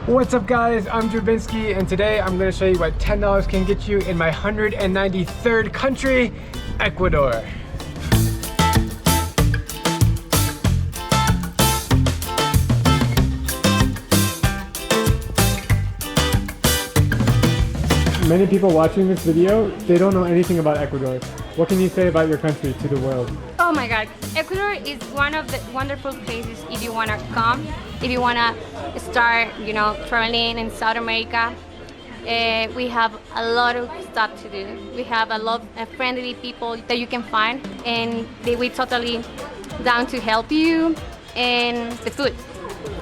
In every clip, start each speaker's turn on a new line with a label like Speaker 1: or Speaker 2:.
Speaker 1: What's up guys, I'm Drew Binsky and today I'm going to show you what $10 can get you in my 193rd country, Ecuador. Many people watching this video, they don't know anything about Ecuador. What can you say about your country to the world?
Speaker 2: Oh my God, Ecuador is one of the wonderful places if you want to come, if you want to start, traveling in South America. We have a lot of stuff to do. We have a lot of friendly people that you can find, and we totally down to help you, and the food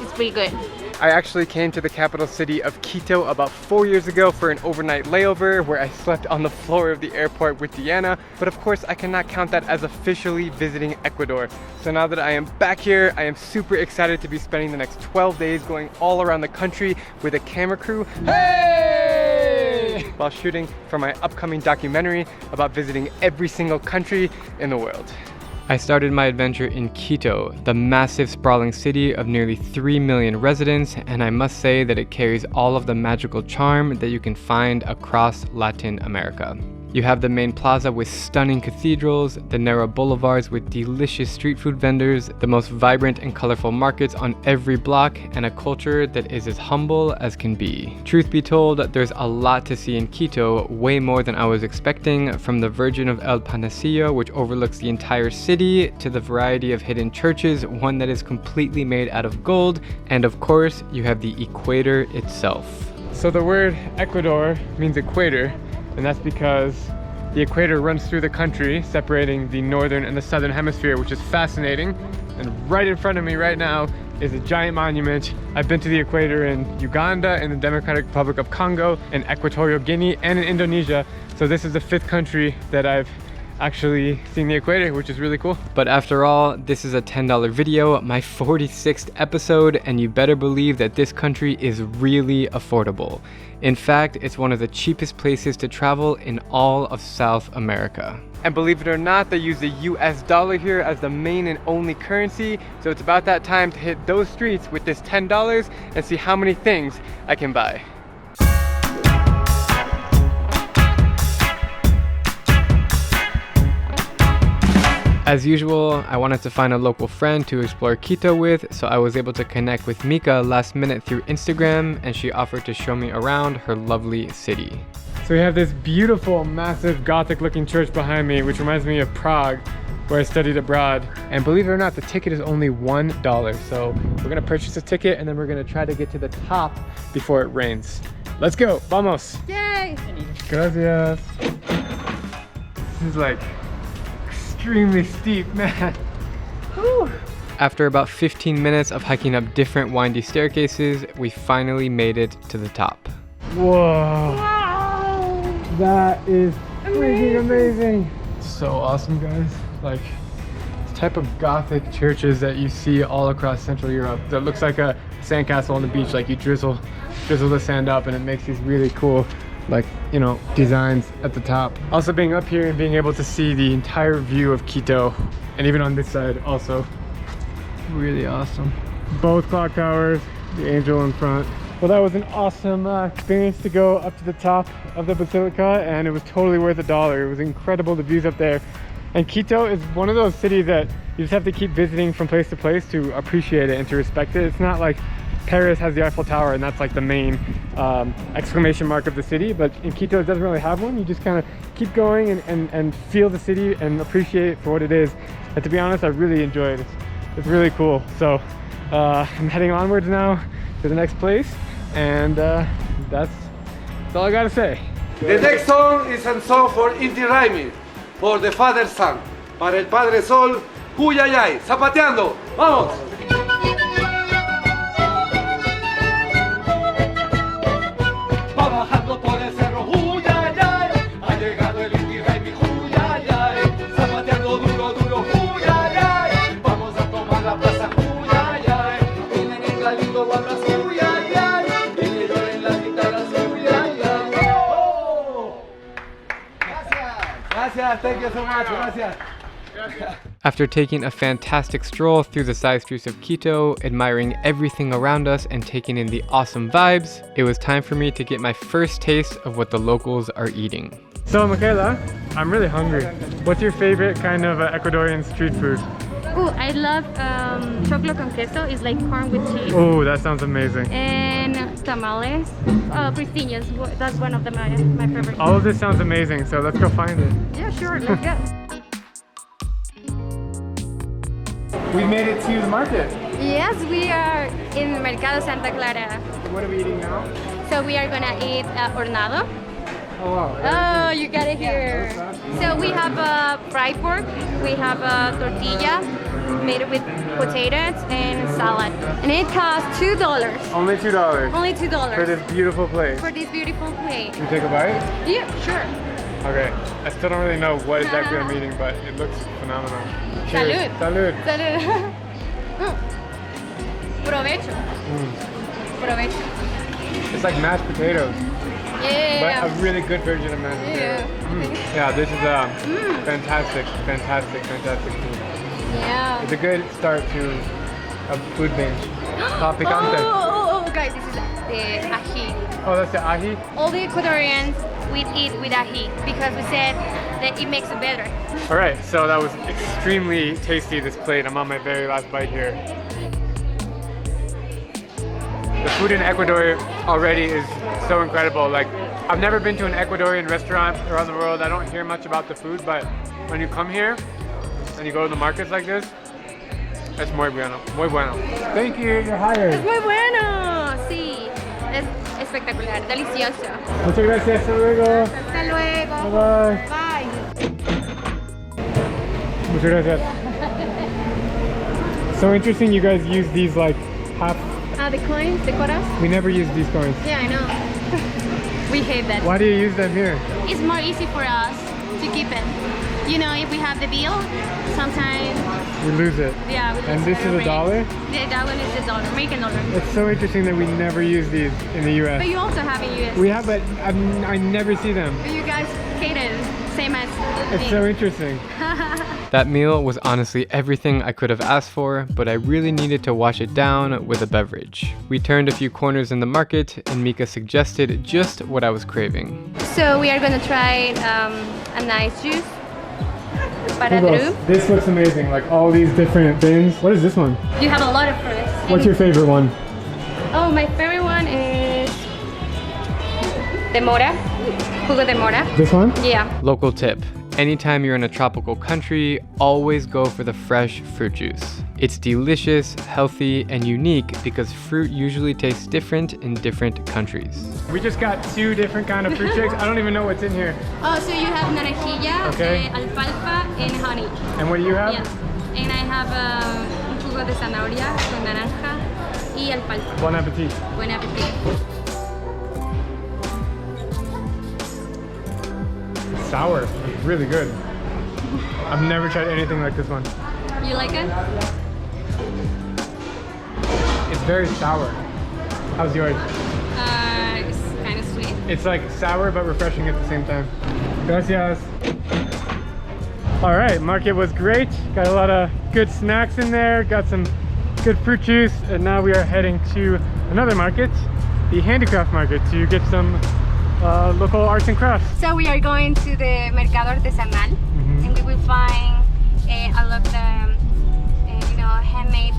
Speaker 2: is pretty good.
Speaker 1: I actually came to the capital city of Quito about 4 years ago for an overnight layover where I slept on the floor of the airport with Deanna, but of course I cannot count that as officially visiting Ecuador. So now that I am back here, I am super excited to be spending the next 12 days going all around the country with a camera crew. Hey! While shooting for my upcoming documentary about visiting every single country in the world. I started my adventure in Quito, the massive sprawling city of nearly 3 million residents, and I must say that it carries all of the magical charm that you can find across Latin America. You have the main plaza with stunning cathedrals, the narrow boulevards with delicious street food vendors, the most vibrant and colorful markets on every block, and a culture that is as humble as can be. Truth be told, there's a lot to see in Quito, way more than I was expecting, from the Virgin of El Panecillo, which overlooks the entire city, to the variety of hidden churches, one that is completely made out of gold, and of course, you have the equator itself. So the word Ecuador means equator, and that's because the equator runs through the country, separating the northern and the southern hemisphere, which is fascinating. And right in front of me right now is a giant monument. I've been to the equator in Uganda, in the Democratic Republic of Congo, in Equatorial Guinea, and in Indonesia. So this is the 5th country that I've actually seen the equator, which is really cool. But after all, this is a $10 video, my 46th episode, and you better believe that this country is really affordable. In fact, it's one of the cheapest places to travel in all of South America. And believe it or not, they use the US dollar here as the main and only currency, so it's about that time to hit those streets with this $10 and see how many things I can buy. As usual, I wanted to find a local friend to explore Quito with, so I was able to connect with Mika last minute through Instagram, and she offered to show me around her lovely city. So we have this beautiful, massive, Gothic looking church behind me, which reminds me of Prague, where I studied abroad. And believe it or not, the ticket is only $1. So we're gonna purchase a ticket and then we're gonna try to get to the top before it rains. Let's go, vamos!
Speaker 2: Yay!
Speaker 1: Gracias. This is like extremely steep, man. Whew. After about 15 minutes of hiking up different windy staircases, we finally made it to the top. Whoa! Wow. That is freaking amazing! So awesome, guys. Like, this type of Gothic churches that you see all across Central Europe that looks like a sandcastle on the beach, like you drizzle the sand up and it makes these really cool, like, designs at the top. Also being up here and being able to see the entire view of Quito, and even on this side also, really awesome. Both clock towers, the angel in front. Well, that was an awesome experience to go up to the top of the basilica, and it was totally worth $1. It was incredible, the views up there. And Quito is one of those cities that you just have to keep visiting from place to place to appreciate it and to respect it. It's not like Paris has the Eiffel Tower and that's like the main exclamation mark of the city, but in Quito it doesn't really have one. You just kind of keep going and feel the city and appreciate it for what it is. And to be honest, I really enjoyed it. It's really cool. So I'm heading onwards now to the next place, and that's all I gotta say.
Speaker 3: The next song is a song for Inti Raimi, for the Father Son. Para el Padre Sol, Huyayay, zapateando, vamos. Gracias, thank you so much, gracias.
Speaker 1: After taking a fantastic stroll through the side streets of Quito, admiring everything around us and taking in the awesome vibes, it was time for me to get my first taste of what the locals are eating. So Michaela, I'm really hungry. What's your favorite kind of Ecuadorian street food?
Speaker 2: Oh, I love chocolate con queso. It's like corn with cheese.
Speaker 1: Oh, that sounds amazing.
Speaker 2: And tamales. Cristiñas. That's one of my favorite.
Speaker 1: All of this sounds amazing, so let's go find it.
Speaker 2: Yeah, sure. Let's go.
Speaker 1: We made it to the market.
Speaker 2: Yes, we are in Mercado Santa Clara.
Speaker 1: What are we eating now?
Speaker 2: So we are gonna eat hornado.
Speaker 1: Oh wow.
Speaker 2: Oh, you got it here. So we have a fried pork, we have a tortilla made with potatoes and salad. And it costs $2.
Speaker 1: Only $2.
Speaker 2: Only $2.
Speaker 1: For this beautiful place.
Speaker 2: For this beautiful plate.
Speaker 1: Can we take a bite?
Speaker 2: Yeah, sure.
Speaker 1: Okay. I still don't really know what exactly I'm eating, but it looks phenomenal. Cheers.
Speaker 2: Salud.
Speaker 1: Salud.
Speaker 2: Salud. Provecho. Provecho.
Speaker 1: It's like mashed potatoes.
Speaker 2: Yeah.
Speaker 1: But a really good version of mashed potatoes. Yeah, this is fantastic food.
Speaker 2: Yeah.
Speaker 1: It's a good start to a food binge. Picante.
Speaker 2: Oh, guys, this is the ají.
Speaker 1: Oh, that's the ají?
Speaker 2: All the Ecuadorians, we eat with ají because we said that it makes it better.
Speaker 1: All right, so that was extremely tasty, this plate. I'm on my very last bite here. The food in Ecuador already is so incredible. Like, I've never been to an Ecuadorian restaurant around the world. I don't hear much about the food, but when you come here and you go to the markets like this, it's muy bueno, muy bueno. Thank you, you're hired.
Speaker 2: Es muy bueno, sí. Es espectacular, delicioso.
Speaker 1: Muchas gracias, hasta luego.
Speaker 2: Hasta luego.
Speaker 1: Bye.
Speaker 2: Bye.
Speaker 1: Muchas gracias. So interesting you guys use these like half.
Speaker 2: The coins, the coras?
Speaker 1: We never use these coins.
Speaker 2: Yeah, I know. We hate that.
Speaker 1: Why do you use them here?
Speaker 2: It's more easy for us to keep it. You know, if we have the bill, sometimes
Speaker 1: We lose it.
Speaker 2: yeah. We
Speaker 1: And
Speaker 2: lose
Speaker 1: this
Speaker 2: our
Speaker 1: is
Speaker 2: rate.
Speaker 1: $1?
Speaker 2: Yeah, that one is $1, American dollar.
Speaker 1: It's so interesting that we never use these in the US.
Speaker 2: But you also have in US.
Speaker 1: We have, but I never see them.
Speaker 2: But you guys hate it, same as
Speaker 1: It's
Speaker 2: me.
Speaker 1: so interesting. That meal was honestly everything I could have asked for, but I really needed to wash it down with a beverage. We turned a few corners in the market, and Mika suggested just what I was craving.
Speaker 2: So we are gonna try a nice juice para Drew.
Speaker 1: This looks amazing, like all these different bins. What is this one?
Speaker 2: You have a lot of fruits.
Speaker 1: What's your favorite one?
Speaker 2: Oh, my favorite one is the mora, jugo de mora.
Speaker 1: This one?
Speaker 2: Yeah.
Speaker 1: Local tip. Anytime you're in a tropical country, always go for the fresh fruit juice. It's delicious, healthy, and unique because fruit usually tastes different in different countries. We just got 2 different kind of fruit shakes. I don't even know what's in here.
Speaker 2: Oh, so you have naranjilla,
Speaker 1: Okay.
Speaker 2: alfalfa, and honey.
Speaker 1: And what do you have?
Speaker 2: Yes. And I have un jugo de zanahoria con naranja y alfalfa.
Speaker 1: Bon appetit.
Speaker 2: Buen appetit.
Speaker 1: It's sour. It's really good. I've never tried anything like this one.
Speaker 2: You like it?
Speaker 1: It's very sour. How's yours?
Speaker 2: It's kind of sweet.
Speaker 1: It's like sour but refreshing at the same time. Gracias. All right, market was great. Got a lot of good snacks in there. Got some good fruit juice. And now we are heading to another market, the handicraft market, to get some local arts and crafts.
Speaker 2: So we are going to the Mercado Artesanal, and we will find a lot of handmade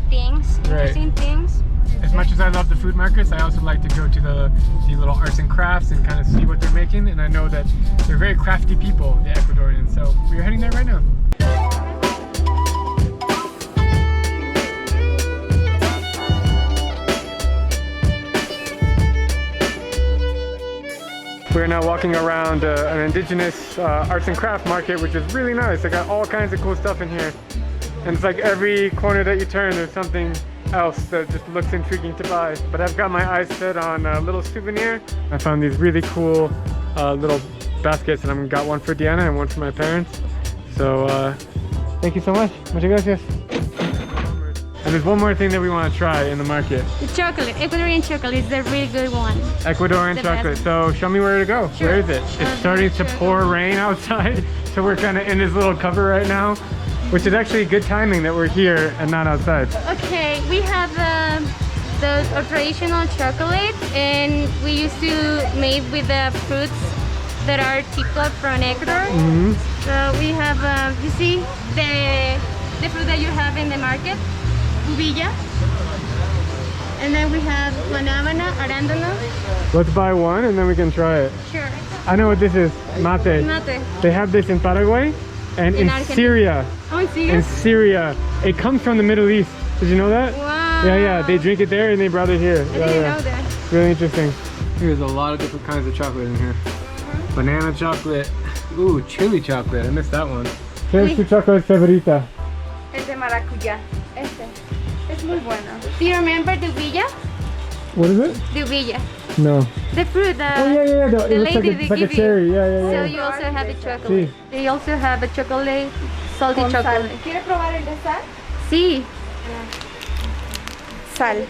Speaker 2: things, interesting things.
Speaker 1: As much as I love the food markets, I also like to go to the little arts and crafts and kind of see what they're making. And I know that they're very crafty people, the Ecuadorians. So we're heading there right now. We're now walking around an indigenous arts and craft market, which is really nice. They got all kinds of cool stuff in here. And it's like every corner that you turn, there's something else that just looks intriguing to buy. But I've got my eyes set on a little souvenir. I found these really cool little baskets, and I've got one for Diana and one for my parents. So thank you so much. Muchas gracias. And there's one more thing that we want to try in the market.
Speaker 2: The chocolate, Ecuadorian chocolate is the really good one.
Speaker 1: Ecuadorian
Speaker 2: The
Speaker 1: chocolate.
Speaker 2: best.
Speaker 1: So show me where to go.
Speaker 2: Sure.
Speaker 1: Where is it? It's starting to pour rain outside. So we're kind of in this little cover right now, which is actually good timing that we're here and not outside.
Speaker 2: Okay, we have our traditional chocolate, and we used to make with the fruits that are typical from Ecuador. So we have, you see, the fruit that you have in the market, uvilla. And then we have guanábana, arándano.
Speaker 1: Let's buy one and then we can try it.
Speaker 2: Sure.
Speaker 1: I know what this is, mate.
Speaker 2: Mate.
Speaker 1: They have this in Paraguay and in
Speaker 2: Argentina.
Speaker 1: Syria.
Speaker 2: Oh, in Syria?
Speaker 1: In Syria. It comes from the Middle East. Did you know that?
Speaker 2: Wow.
Speaker 1: Yeah, they drink it there and they brought it here.
Speaker 2: I didn't know that.
Speaker 1: Really interesting. There's a lot of different kinds of chocolate in here. Banana chocolate. Ooh, chili chocolate. I missed that one. ¿Qué es tu chocolate favorita?
Speaker 4: El de maracuyá. Este. Es muy bueno.
Speaker 2: Do you remember the uvilla?
Speaker 1: What is it?
Speaker 2: The uvilla.
Speaker 1: No.
Speaker 2: The fruit,
Speaker 1: Oh yeah.
Speaker 2: the
Speaker 1: It looks
Speaker 2: lady
Speaker 1: like
Speaker 2: they
Speaker 1: it's like a
Speaker 2: give you.
Speaker 1: cherry.
Speaker 2: So
Speaker 1: Yeah.
Speaker 2: you also have the chocolate.
Speaker 1: Sí.
Speaker 2: They also have a chocolate, salty
Speaker 4: Con sal.
Speaker 2: chocolate.
Speaker 4: ¿Quiere probar el de sal?
Speaker 2: Sí.
Speaker 4: Sal.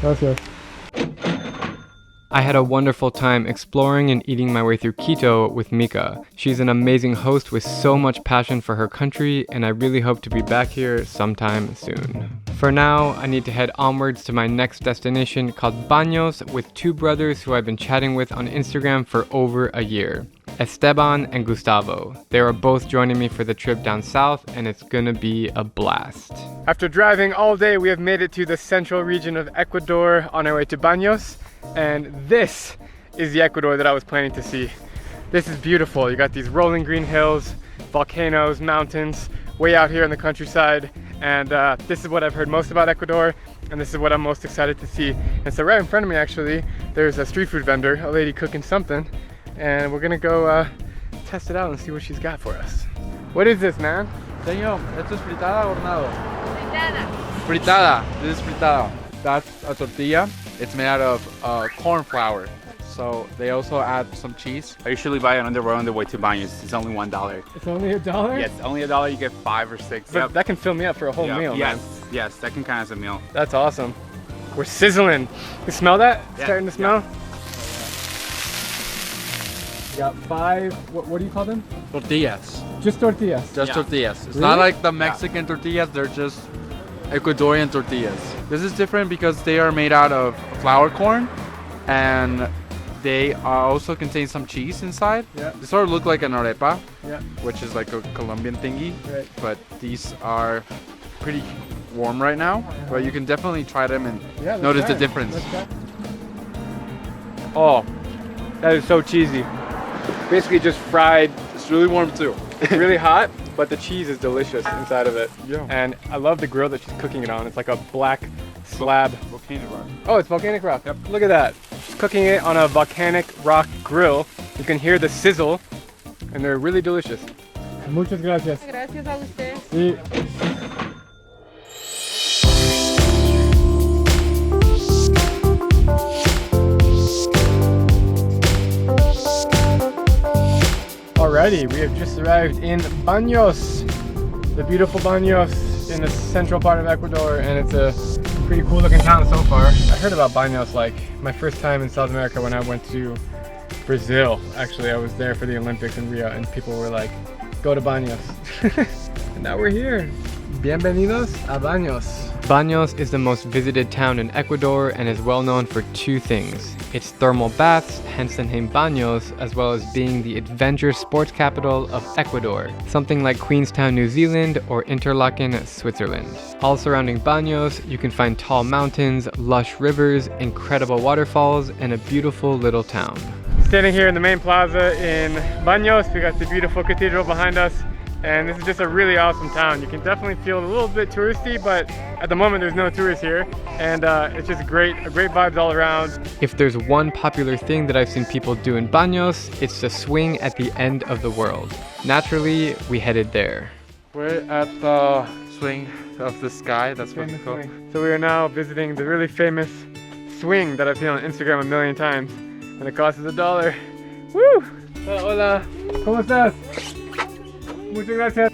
Speaker 1: Gracias.
Speaker 5: I had a wonderful time exploring and eating my way through Quito with Mika. She's an amazing host with so much passion for her country, and I really hope to be back here sometime soon. For now, I need to head onwards to my next destination called Banos with two brothers who I've been chatting with on Instagram for over a year. Esteban and Gustavo. They are both joining me for the trip down south, and it's gonna be a blast.
Speaker 1: After driving all day, we have made it to the central region of Ecuador on our way to Banos. And this is the Ecuador that I was planning to see. This is beautiful. You got these rolling green hills, volcanoes, mountains, way out here in the countryside. And this is what I've heard most about Ecuador, and this is what I'm most excited to see. And so right in front of me, actually, there's a street food vendor, a lady cooking something. And we're gonna go test it out and see what she's got for us. What is this, man?
Speaker 6: Señor, esto es fritada o hornado?
Speaker 4: Fritada.
Speaker 6: Fritada. This is fritada. That's a tortilla. It's made out of corn flour. So they also add some cheese.
Speaker 7: I usually buy it on the road on the way to Banos. It's only $1.
Speaker 1: It's only $1?
Speaker 7: Yes, only $1. You get 5 or 6.
Speaker 1: But that can fill me up for a whole meal,
Speaker 7: yes,
Speaker 1: man.
Speaker 7: yes, that can count as a meal.
Speaker 1: That's awesome. We're sizzling. You smell that?
Speaker 7: Yeah,
Speaker 1: Starting to smell? You got 5, what do you call them?
Speaker 6: Tortillas.
Speaker 1: Just tortillas.
Speaker 6: Just
Speaker 7: Yeah.
Speaker 6: tortillas. It's
Speaker 1: Really?
Speaker 6: not like the Mexican tortillas. They're just Ecuadorian tortillas. This is different because they are made out of flour corn, and they also contain some cheese inside.
Speaker 1: Yeah.
Speaker 6: They sort of look like an arepa,
Speaker 1: Yeah.
Speaker 6: which is like a Colombian thingy.
Speaker 1: Right.
Speaker 6: But these are pretty warm right now. But you can definitely try them and
Speaker 1: Yeah, let's
Speaker 6: notice
Speaker 1: try
Speaker 6: the
Speaker 1: it.
Speaker 6: difference.
Speaker 1: Let's try. Oh, that is so cheesy. Basically just fried,
Speaker 6: It's really warm too.
Speaker 1: really hot, but the cheese is delicious inside of it.
Speaker 6: Yeah.
Speaker 1: And I love the grill that she's cooking it on. It's like a black slab.
Speaker 7: Volcano rock.
Speaker 1: Oh, it's volcanic rock. Yep. Look at that. She's cooking it on a volcanic rock grill. You can hear the sizzle, and they're really delicious. Muchas gracias.
Speaker 4: Gracias a usted.
Speaker 1: Sí. Alrighty, we have just arrived in Banos, the beautiful Banos in the central part of Ecuador, and it's a pretty cool looking town so far. I heard about Banos like my first time in South America when I went to Brazil. Actually, I was there for the Olympics in Rio, and people were like, go to Banos. And now we're here. Bienvenidos a Banos.
Speaker 5: Banos is the most visited town in Ecuador and is well known for two things. Its thermal baths, hence the name Banos, as well as being the adventure sports capital of Ecuador, something like Queenstown, New Zealand, or Interlaken, Switzerland. All surrounding Banos, you can find tall mountains, lush rivers, incredible waterfalls, and a beautiful little town.
Speaker 1: Standing here in the main plaza in Banos, we got the beautiful cathedral behind us. And this is just a really awesome town. You can definitely feel a little bit touristy, but at the moment there's no tourists here. And it's just great vibes all around.
Speaker 5: If there's one popular thing that I've seen people do in Banos, it's the swing at the end of the world. Naturally, we headed there.
Speaker 6: We're at the swing of the sky. That's what it's called.
Speaker 1: So we are now visiting the really famous swing that I've seen on Instagram a million times. And it costs us $1. Woo! Hola, ¿cómo estás? Muchas gracias.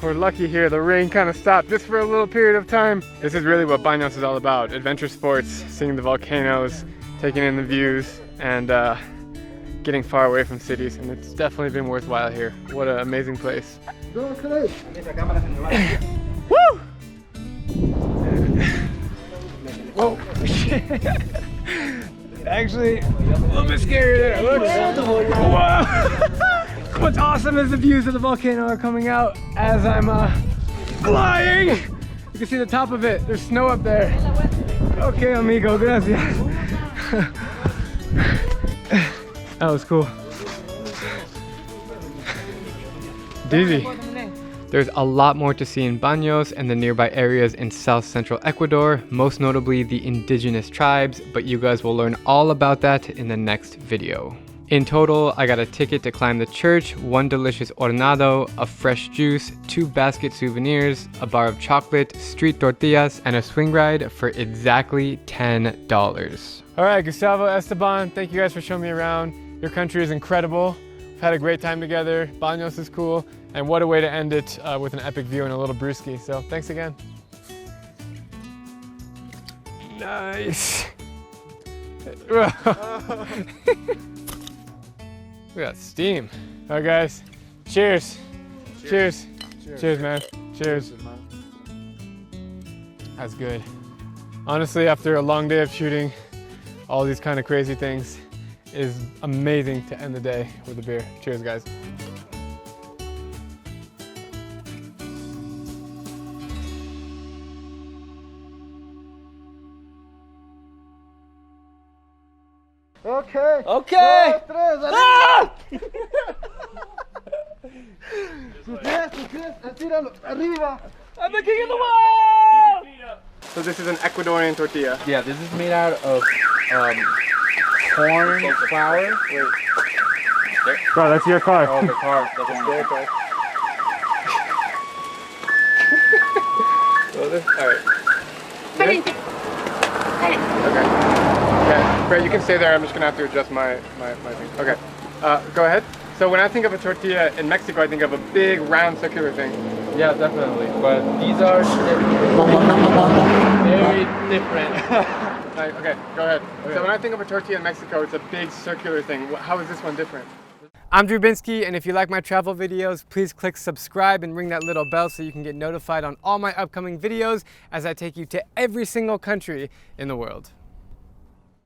Speaker 1: We're lucky here, the rain kind of stopped just for a little period of time. This is really what Banos is all about. Adventure sports, seeing the volcanoes, taking in the views, and getting far away from cities. And it's definitely been worthwhile here. What an amazing place. Woo! Whoa! Actually, a little bit scary there. Look. Whoa! What's awesome is the views of the volcano are coming out as I'm flying. You can see the top of it. There's snow up there. Okay, amigo, gracias. That was cool. Dizzy.
Speaker 5: There's a lot more to see in Banos and the nearby areas in south central Ecuador, most notably the indigenous tribes, but you guys will learn all about that in the next video. In total, I got a ticket to climb the church, 1 delicious hornado, a fresh juice, 2 basket souvenirs, a bar of chocolate, street tortillas, and a swing ride for exactly $10.
Speaker 1: All right, Gustavo, Esteban, thank you guys for showing me around. Your country is incredible. We've had a great time together. Banos is cool. And what a way to end it with an epic view and a little brewski. So thanks again. Nice. Look at that steam. All right, guys. Cheers. Cheers. Cheers, man. Cheers. That's good. Honestly, after a long day of shooting all these kind of crazy things, it is amazing to end the day with a beer. Cheers, guys.
Speaker 3: Okay.
Speaker 1: Okay.
Speaker 3: Sus pies, estíralo, arriba.
Speaker 1: I'm the king of the world! So this is an Ecuadorian tortilla.
Speaker 6: Yeah, this is made out of corn flour. Wait.
Speaker 1: Bro, that's your car.
Speaker 6: Oh, the car. That's their car.
Speaker 1: So this, all right. Okay. Okay, great, you can stay there. I'm just gonna have to adjust my thing. Okay, go ahead. So when I think of a tortilla in Mexico, I think of a big, round, circular thing.
Speaker 6: Yeah, definitely. But these are very different.
Speaker 1: Okay, go ahead.
Speaker 6: Okay.
Speaker 1: So when I think of a tortilla in Mexico, it's a big, circular thing. How is this one different? I'm Drew Binsky, and if you like my travel videos, please click subscribe and ring that little bell so you can get notified on all my upcoming videos as I take you to every single country in the world.